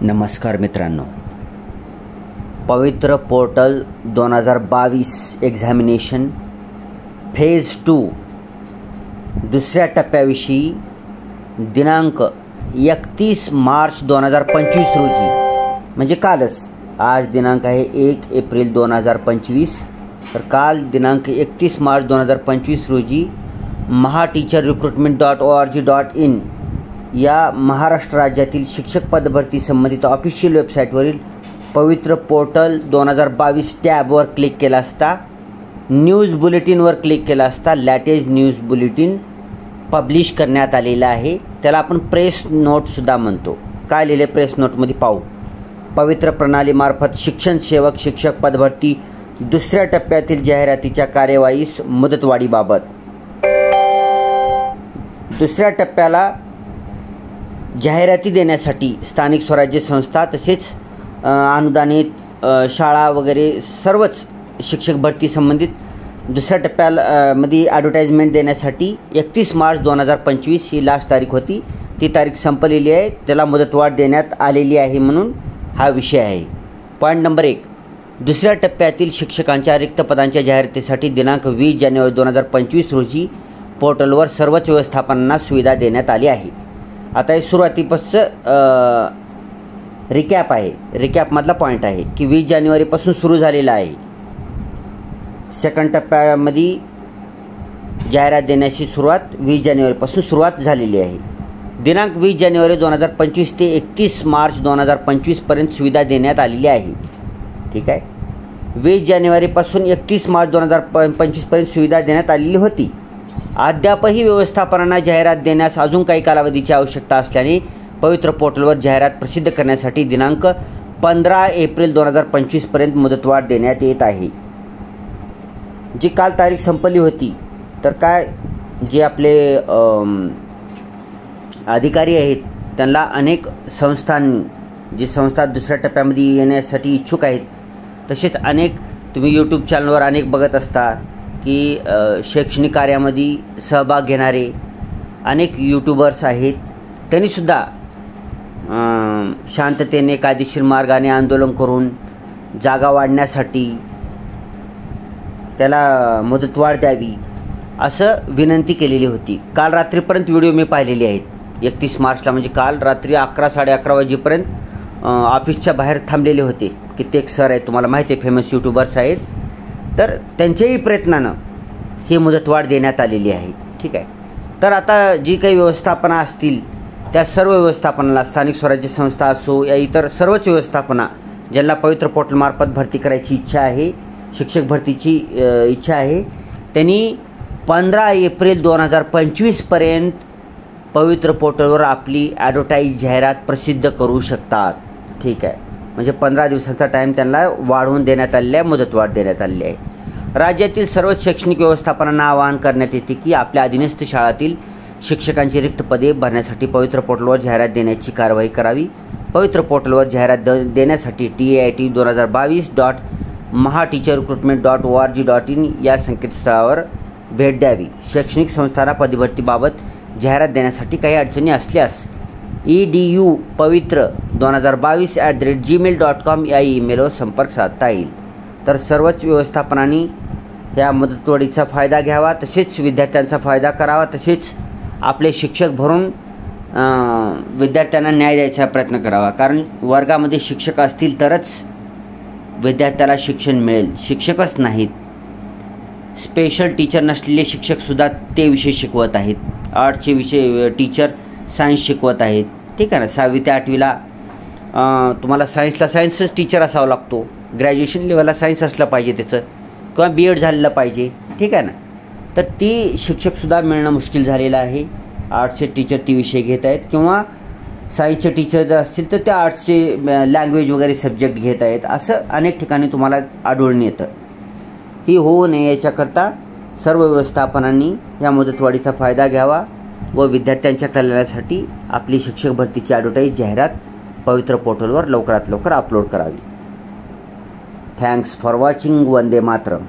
नमस्कार मित्रांनो, पवित्र पोर्टल 2022 एक्झामिनेशन फेज 2 दुसऱ्या टप्प्याविषयी दिनांक 31 मार्च 2025 रोजी, म्हणजे कालच, आज दिनांक आहे 1 एप्रिल 2025, तर काल दिनांक 31 मार्च 2025 रोजी mahateacherrecruitment.org.in या महाराष्ट्र राज्यातील शिक्षक पदभरती संबंधित ऑफिशियल वेबसाईटवरील पवित्र पोर्टल 2022 टॅबवर क्लिक केला असता न्यूज बुलेटिनवर क्लिक केला असता लॅटेस्ट न्यूज बुलेटिन पब्लिश करण्यात आलेला आहे. त्याला आपण प्रेस नोटसुद्धा म्हणतो. काय लिहिले प्रेस नोटमध्ये पाहू. पवित्र प्रणालीमार्फत शिक्षण सेवक शिक्षक पदभरती दुसऱ्या टप्प्यातील जाहिरातीच्या कार्यवाहीस मुदतवाढीबाबत. दुसऱ्या टप्प्याला जाहिराती देण्यासाठी स्थानिक स्वराज्य संस्था तसेच अनुदानित शाळा वगैरे सर्वच शिक्षक भरती संबंधित दुसऱ्या टप्प्याला मध्ये ॲडव्हर्टाइजमेंट देण्यासाठी 31 मार्च 2025 ही लास्ट तारीख होती. ती तारीख संपलेली आहे, त्याला मुदतवाढ देण्यात आलेली आहे म्हणून हा विषय आहे. पॉईंट नंबर 1, दुसऱ्या टप्प्यातील शिक्षकांच्या रिक्त पदांच्या जाहिरातीसाठी दिनांक 20 जानेवारी 2025 रोजी पोर्टलवर सर्वच व्यवस्थापनांना सुविधा देण्यात आली आहे. आता हे सुरुवातीपासून रिकॅप आहे. रिकॅपमधला पॉईंट आहे की 20 जानेवारीपासून सुरू झालेला आहे. सेकंड टप्प्यामध्ये जाहिरात देण्याची सुरुवात 20 जानेवारीपासून सुरुवात झालेली आहे. दिनांक 20 जानेवारी 2025 ते 31 मार्च 2025 पर्यंत सुविधा देण्यात आलेली आहे. ठीक आहे. 20 जानेवारीपासून 31 मार्च 2025 पर्यंत सुविधा देण्यात आलेली होती. अद्यापही व्यवस्थापनांना जाहिरात देण्यास अजून काही कालावधीची आवश्यकता असल्याने पवित्र पोर्टलवर जाहिरात प्रसिद्ध करण्यासाठी दिनांक 15 एप्रिल 2025 पर्यंत मुदतवाढ देण्यात येत आहे. जी काल तारीख संपली होती, तर काय जे आपले अधिकारी आहेत त्यांना अनेक संस्थांनी, जी संस्था दुसऱ्या टप्प्यामध्ये येण्यासाठी इच्छुक आहेत, तसेच अनेक तुम्ही यूट्यूब चॅनलवर अनेक बघत असता की शैक्षणिक कार्यामध्ये सहभाग घेणारे अनेक यूट्यूबर्स आहेत. त्यांनीसुद्धा शांततेने कायदेशीर मार्गाने आंदोलन करून जागा वाढण्यासाठी त्याला मुदतवाढ द्यावी असं विनंती केलेली होती. काल रात्रीपर्यंत व्हिडिओ मी पाहिलेले आहेत. 31 मार्चला म्हणजे काल रात्री 11 साडे11 वाजेपर्यंत ऑफिसच्या बाहेर थांबलेले होते. कित्येक सर आहेत, तुम्हाला माहिती आहे, फेमस यूट्यूबर्स आहेत. तर त्यांच्याही प्रयत्नानं ही मुदतवाढ देण्यात आलेली आहे. ठीक आहे. तर आता जी काही व्यवस्थापना असतील त्या सर्व व्यवस्थापनाला, स्थानिक स्वराज्य संस्था असो या इतर सर्वच व्यवस्थापना ज्यांना पवित्र पोर्टलमार्फत भरती करायची इच्छा आहे, शिक्षक भरतीची इच्छा आहे, त्यांनी 15 एप्रिल 2025 पर्यंत पवित्र पोर्टलवर आपली ॲडव्हर्टाईज जाहिरात प्रसिद्ध करू शकतात. ठीक आहे. म्हणजे 15 दिवसांचा टाईम त्यांना वाढवून देण्यात आलेला आहे, मुदतवाढ देण्यात आलेली आहे. राज्यातील सर्व शैक्षणिक व्यवस्थापनांना आवाहन करण्यात येते की आपल्या अधीनस्थ शाळांतील शिक्षकांची रिक्त पदे भरण्यासाठी पवित्र पोर्टलवर जाहिरात देण्याची कारवाई करावी. पवित्र पोर्टलवर जाहिरात देण्यासाठी TIT2022.mahateacherrecruitment.org.in या संकेतस्थळावर भेट द्यावी. शैक्षणिक संस्थांना पदभरतीबाबत जाहिरात देण्यासाठी काही अडचणी असल्यास edupavitra2022@gmail.com या ईमेलवर संपर्क साधता येईल. तर सर्वच व्यवस्थापनांनी या मुदतवाढीचा फायदा घ्यावा, तसेच विद्यार्थ्यांचा फायदा करावा, तसेच आपले शिक्षक भरून विद्यार्थ्यांना न्याय द्यायचा प्रयत्न करावा. कारण वर्गामध्ये शिक्षक असतील तरच विद्यार्थ्याला शिक्षण मिळेल. शिक्षकच नाहीत, स्पेशल टीचर नसलेले शिक्षकसुद्धा ते विषय शिकवत आहेत. आर्ट्सचे विषय टीचर सायन्स शिकवत आहेत. ठीक आहे ना. 6वी ते 8वीला तुम्हाला सायन्सला सायन्सच टीचर असावा लागतो. ग्रॅज्युएशन लेवलला सायन्स असलं पाहिजे त्याचं, किंवा BEd झालेलं पाहिजे. ठीक आहे ना. तर ती शिक्षकसुद्धा मिळणं मुश्किल झालेलं आहे. आर्ट्सचे टीचर ती विषय घेत आहेत, किंवा सायन्सचे टीचर जर असतील तर त्या आर्ट्सचे लँग्वेज वगैरे सब्जेक्ट घेत आहेत. असं अनेक ठिकाणी तुम्हाला आढळून येतं. ही होऊ नये याच्याकरता सर्व व्यवस्थापनांनी या मुदतवाढीचा फायदा घ्यावा व विद्यार्थ्यांच्या कल्याणासाठी आपली शिक्षक भरतीची ॲडव्हर्टाईज जाहिरात पवित्र पोर्टलवर लवकरात लवकर अपलोड करावी. Thanks for watching. Vande Mataram.